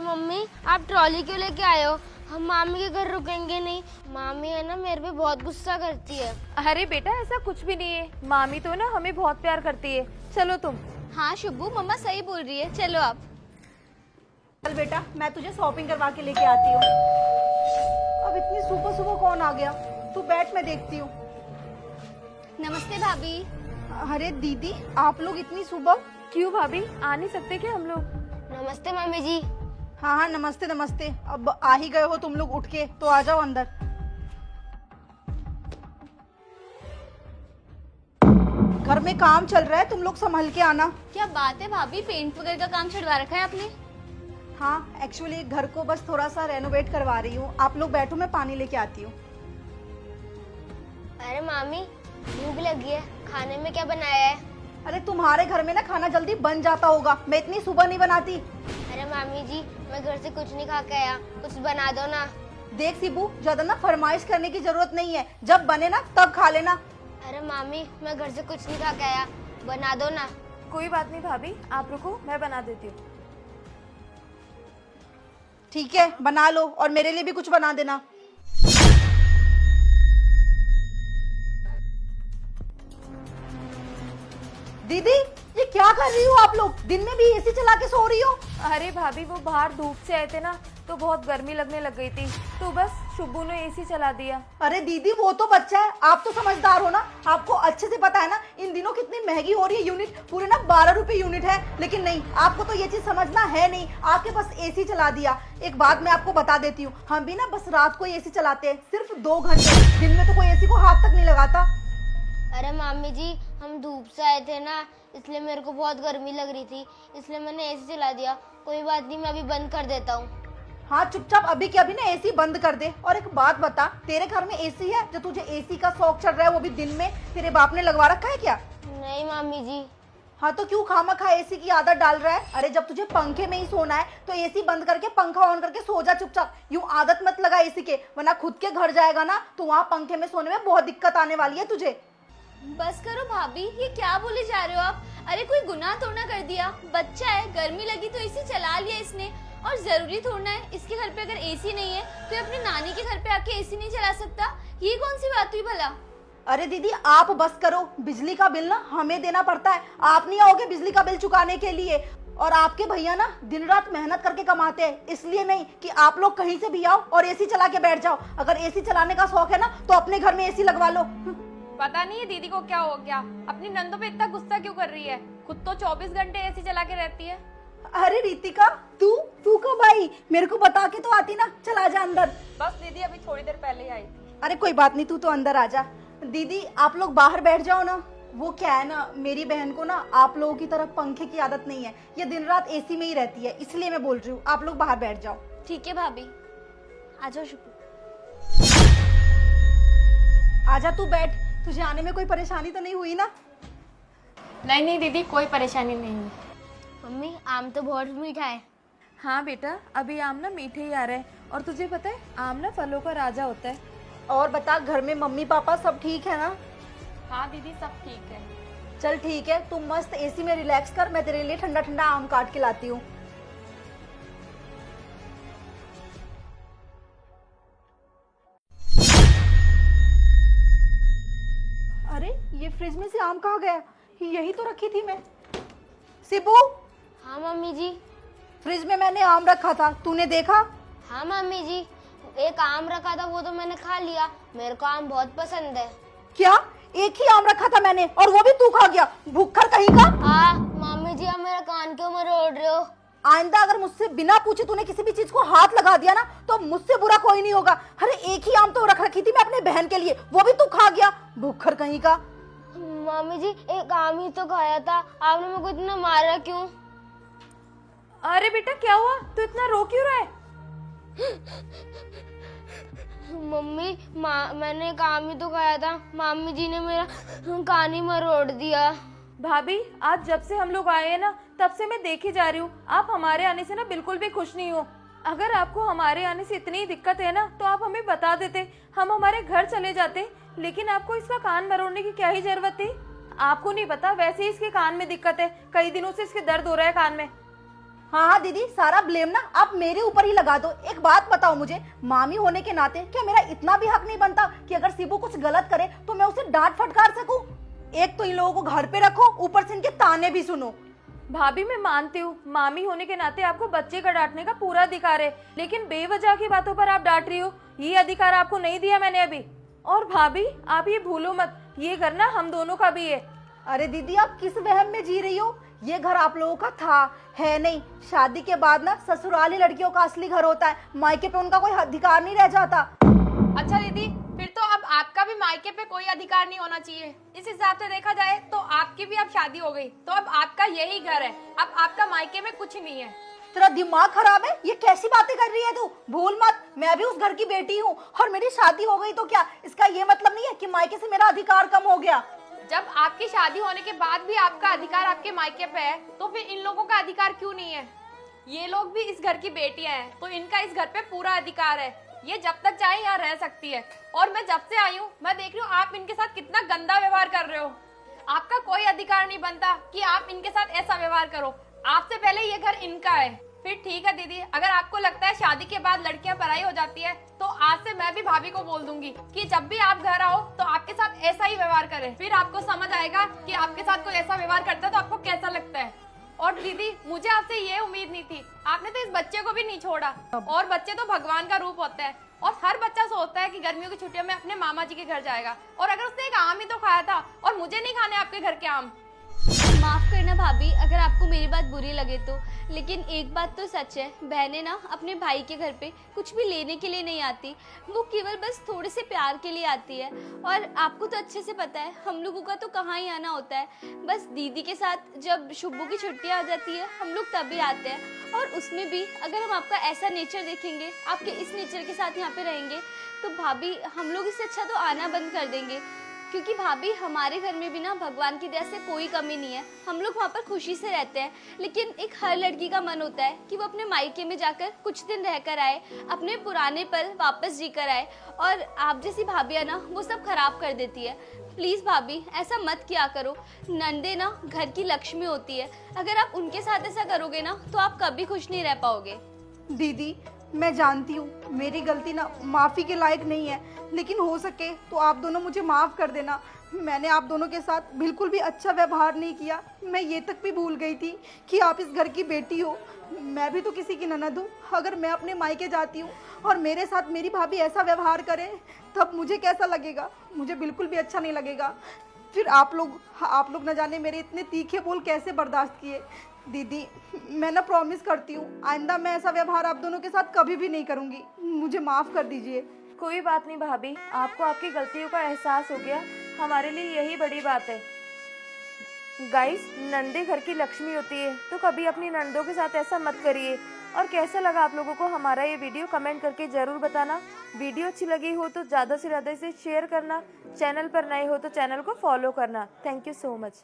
Mummy आप trolley क्यों लेके आए हो? हम मामी के घर रुकेंगे नहीं। मामी है ना मेरे पे बहुत गुस्सा करती है। अरे बेटा ऐसा कुछ भी नहीं है, मामी तो ना हमें बहुत प्यार करती है। चलो तुम। हाँ शुभू, मम्मा सही बोल रही है, चलो आप। चल बेटा, मैं तुझे शॉपिंग करवा के लेके आती हूँ। अब इतनी सुबह सुबह कौन आ गया? तू बैठ, मैं देखती हूँ। नमस्ते भाभी। अरे दीदी, आप लोग इतनी सुबह? क्यों भाभी, आ नहीं सकते क्या हम लोग? नमस्ते मम्मी जी। हाँ हाँ, नमस्ते नमस्ते। अब आ ही गए हो तुम लोग उठ के, तो आ जाओ अंदर। घर में काम चल रहा है, तुम लोग संभल के आना। क्या बात है भाभी, पेंट वगैरह का काम छुड़वा रखा है आपने? हाँ, एक्चुअली घर को बस थोड़ा सा रेनोवेट करवा रही हूँ। आप लोग बैठो, मैं पानी लेके आती हूँ। अरे मामी भूख लगी है, खाने में क्या बनाया है? अरे तुम्हारे घर में ना खाना जल्दी बन जाता होगा, मैं इतनी सुबह नहीं बनाती। अरे मामी जी मैं घर से कुछ नहीं खा के आया, कुछ बना दो ना। देख सिबू, ज्यादा ना फरमाइश करने की जरूरत नहीं है, जब बने ना तब खा लेना। अरे मामी मैं घर से कुछ नहीं खा के आया, बना दो ना। कोई बात नहीं भाभी, आप रुको, मैं बना देती हूँ। ठीक है, बना लो, और मेरे लिए भी कुछ बना देना। दीदी, ये क्या कर रही हो आप लोग? दिन में भी एसी चला के सो रही हो? अरे भाभी वो बाहर धूप से आए थे ना, तो बहुत गर्मी लगने लग गई थी, तो बस शुभू ने एसी चला दिया। अरे दीदी, वो तो बच्चा है, आप तो समझदार हो ना, आपको अच्छे से पता है ना इन दिनों कितनी महंगी हो रही है यूनिट, पूरे ना 12 रुपए यूनिट है। लेकिन नहीं, आपको तो ये चीज समझना है नहीं, आपके बस एसी चला दिया। एक बात मैं आपको बता देती हूँ, हम भी ना बस रात को एसी चलाते हैं, सिर्फ 2 घंटे। दिन में तो कोई एसी को हाथ तक नहीं लगाता। अरे मामी जी हम धूप से आए थे ना, इसलिए मेरे को बहुत गर्मी लग रही थी, इसलिए मैंने एसी चला दिया। कोई बात नहीं, मैं अभी बंद कर देता हूँ। हाँ, चुपचाप अभी के अभी ना एसी बंद कर दे। और एक बात बता, तेरे घर में एसी है? जो तुझे एसी का शौक चढ़ रहा है वो भी दिन में, तेरे बाप ने लगवा रखा है क्या? नहीं मामी जी। हाँ, तो क्यों खामखा एसी की आदत डाल रहा है? अरे जब तुझे पंखे में ही सोना है तो एसी बंद करके पंखा ऑन करके सो जा चुपचाप। यूं आदत मत लगा एसी के, वरना खुद के घर जाएगा ना तो वहाँ पंखे में सोने में बहुत दिक्कत आने वाली है तुझे। बस करो भाभी, ये क्या बोले जा रहे हो आप? अरे कोई गुनाह थोड़ा कर दिया, बच्चा है, गर्मी लगी तो एसी चला लिया इसने। और जरूरी थोड़ा है इसके घर पे अगर एसी नहीं है तो ये अपने नानी के घर पे आके एसी नहीं चला सकता? ये कौन सी बात हुई भला? अरे दीदी आप बस करो, बिजली का बिल ना हमें देना पड़ता है, आप नहीं आओगे बिजली का बिल चुकाने के लिए। और आपके भैया ना दिन रात मेहनत करके कमाते हैं, इसलिए नहीं कि आप लोग कहीं से भी आओ और एसी चला के बैठ जाओ। अगर एसी चलाने का शौक है ना तो अपने घर में एसी लगवा लो। पता नहीं है दीदी को क्या हो गया, अपनी नंदों पे इतना गुस्सा क्यों कर रही है? खुद तो 24 घंटे एसी चला के रहती है। अरे रितिका, तू कब आई? मेरे को बता के तो आती ना। चल आजा अंदर। बस दीदी अभी थोड़ी देर पहले ही आई थी। अरे कोई बात नहीं, तू तो अंदर आजा। दीदी आप लोग बाहर बैठ जाओ ना। वो क्या है ना, मेरी बहन को ना आप लोगों की तरफ पंखे की आदत नहीं है, ये दिन रात एसी में ही रहती है, इसलिए मैं बोल रही हूँ आप लोग बाहर बैठ जाओ। ठीक है भाभी, आ जाओ शुभू। आजा तू बैठ, तुझे आने में कोई परेशानी तो नहीं हुई ना? नहीं नहीं दीदी, कोई परेशानी नहीं है। मम्मी आम तो बहुत मीठा है। हाँ बेटा, अभी आम ना मीठे ही आ रहे हैं, और तुझे पता है आम ना फलों का राजा होता है। और बता, घर में मम्मी पापा सब ठीक है ना? हाँ दीदी सब ठीक है। चल ठीक है, तुम मस्त एसी में रिलैक्स कर, मैं तेरे लिए ठंडा ठंडा आम काट के लाती हूँ। अरे ये फ्रिज में से आम कहाँ गया? यही तो रखी थी मैं। सिबू, हाँ मम्मी जी। फ्रिज में मैंने आम रखा था, तूने देखा? हाँ मम्मी जी, एक आम रखा था वो तो मैंने खा लिया, मेरे को आम बहुत पसंद है। क्या? एक ही आम रखा था मैंने और वो भी तू खा गया, भूखर कहीं का। हाँ मम्मी जी, आप मेरा कान क्यों मरोड़ रहे हो? आइंदा अगर मुझसे बिना पूछे तूने किसी भी चीज को हाथ लगा दिया ना तो मुझसे बुरा कोई नहीं होगा। अरे एक ही आम तो रख रखी थी मैं अपने बहन के लिए, वो भी तू खा गया, भूखर कहीं का। मम्मी जी एक आम ही तो खाया था, आपने मेरे को इतना मारा क्यों? अरे बेटा क्या हुआ, तू इतना रो क्यों रहा है? मम्मी मैंने एक आम ही तो खाया था, मामी जी ने मेरा कान ही मरोड़ दिया। भाभी आज जब से हम लोग आए हैं ना, तब से मैं देखे जा रही हूँ, आप हमारे आने से ना बिल्कुल भी खुश नहीं हो। अगर आपको हमारे आने से इतनी दिक्कत है ना तो आप हमें बता देते, हम हमारे घर चले जाते। लेकिन आपको इसका कान मरोड़ने की क्या ही जरूरत थी? आपको नहीं पता, वैसे ही इसके कान में दिक्कत है, कई दिनों से इसके दर्द हो रहा है कान में। हाँ हाँ दीदी, सारा ब्लेम ना आप मेरे ऊपर ही लगा दो। एक बात बताओ मुझे, मामी होने के नाते क्या मेरा इतना भी हक नहीं बनता कि अगर शिबू कुछ गलत करे तो मैं उसे डांट फटकार सकूं? एक तो इन लोगों को घर पे रखो, ऊपर से इनके ताने भी सुनो। भाभी मैं मानती हूँ मामी होने के नाते आपको बच्चे का डांटने का पूरा अधिकार है, लेकिन बेवजह की बातों पर आप डांट रही हो, ये अधिकार आपको नहीं दिया मैंने अभी। और भाभी आप ये भूलो मत, ये घर ना हम दोनों का भी है। अरे दीदी, आप किस वहम में जी रही हो? ये घर आप लोगों का था, है नहीं। शादी के बाद ना ससुराल ही लड़कियों का असली घर होता है, मायके पे उनका कोई अधिकार नहीं रह जाता। अच्छा दीदी, फिर तो अब आपका भी मायके पे कोई अधिकार नहीं होना चाहिए। इस हिसाब से देखा जाए तो आपकी भी अब शादी हो गई, तो अब आपका यही घर है, अब आपका मायके में कुछ नहीं है। तेरा दिमाग खराब है? ये कैसी बातें कर रही है तू? भूल मत, मैं भी उस घर की बेटी हूँ, और मेरी शादी हो गई तो क्या इसका ये मतलब नहीं है कि मायके से मेरा अधिकार कम हो गया। जब आपकी शादी होने के बाद भी आपका अधिकार आपके मायके पे है, तो फिर इन लोगों का अधिकार क्यों नहीं है? ये लोग भी इस घर की बेटियां हैं, तो इनका इस घर पे पूरा अधिकार है। ये जब तक चाहे यहाँ रह सकती है। और मैं जब से आई हूँ मैं देख रही हूँ आप इनके साथ कितना गंदा व्यवहार कर रहे हो। आपका कोई अधिकार नहीं बनता कि आप इनके साथ ऐसा व्यवहार करो। आपसे पहले ये घर इनका है। फिर ठीक है दीदी, अगर आपको लगता है शादी के बाद लड़कियां पराई हो जाती है, तो आज से मैं भी भाभी को बोल दूंगी कि जब भी आप घर आओ तो आपके साथ ऐसा ही व्यवहार करें। फिर आपको समझ आएगा कि आपके साथ कोई ऐसा व्यवहार करता है तो आपको कैसा लगता है। और दीदी, मुझे आपसे ये उम्मीद नहीं थी, आपने तो इस बच्चे को भी नहीं छोड़ा। और बच्चे तो भगवान का रूप होता है, और हर बच्चा सोचता है कि गर्मियों की छुट्टियों में अपने मामा जी के घर जाएगा। और अगर उसने एक आम ही तो खाया था, और मुझे नहीं खाने आपके घर के आम। माफ करना भाभी अगर आपको मेरी बात बुरी लगे तो, लेकिन एक बात तो सच है, बहनें ना अपने भाई के घर पे कुछ भी लेने के लिए नहीं आती, वो केवल बस थोड़े से प्यार के लिए आती है। और आपको तो अच्छे से पता है हम लोगों का तो कहाँ ही आना होता है, बस दीदी के साथ जब शुभू की छुट्टियाँ आ जाती है हम लोग तभी आते हैं। और उसमें भी अगर हम आपका ऐसा नेचर देखेंगे, आपके इस नेचर के साथ यहाँ पे रहेंगे, तो भाभी हम लोग इससे अच्छा तो आना बंद कर देंगे। क्योंकि भाभी हमारे घर में भी ना भगवान की दया से कोई कमी नहीं है, हम लोग वहाँ पर खुशी से रहते हैं। लेकिन एक हर लड़की का मन होता है कि वो अपने मायके में जाकर कुछ दिन रहकर आए, अपने पुराने पल वापस जी कर आए। और आप जैसी भाभियाँ ना वो सब खराब कर देती है। प्लीज़ भाभी ऐसा मत किया करो, नंदे ना घर की लक्ष्मी होती है, अगर आप उनके साथ ऐसा करोगे ना तो आप कभी खुश नहीं रह पाओगे। दीदी, मैं जानती हूँ मेरी गलती ना माफ़ी के लायक नहीं है, लेकिन हो सके तो आप दोनों मुझे माफ़ कर देना। मैंने आप दोनों के साथ बिल्कुल भी अच्छा व्यवहार नहीं किया। मैं ये तक भी भूल गई थी कि आप इस घर की बेटी हो। मैं भी तो किसी की ननद हूँ। अगर मैं अपने मायके जाती हूँ और मेरे साथ मेरी भाभी ऐसा व्यवहार करे, तब मुझे कैसा लगेगा? मुझे बिल्कुल भी अच्छा नहीं लगेगा। फिर आप लोग न जाने मेरे इतने तीखे बोल कैसे बर्दाश्त किए। दीदी, मैं ना प्रॉमिस करती हूँ आइंदा मैं ऐसा व्यवहार आप दोनों के साथ कभी भी नहीं करूँगी। मुझे माफ़ कर दीजिए। कोई बात नहीं भाभी, आपको आपकी गलतियों का एहसास हो गया, हमारे लिए यही बड़ी बात है। गाइस, नंदे घर की लक्ष्मी होती है, तो कभी अपनी नंदों के साथ ऐसा मत करिए। और कैसा लगा आप लोगों को हमारा ये वीडियो, कमेंट करके ज़रूर बताना। वीडियो अच्छी लगी हो तो ज़्यादा से ज़्यादा इसे शेयर करना, चैनल पर नए हो तो चैनल को फॉलो करना। Thank you so much.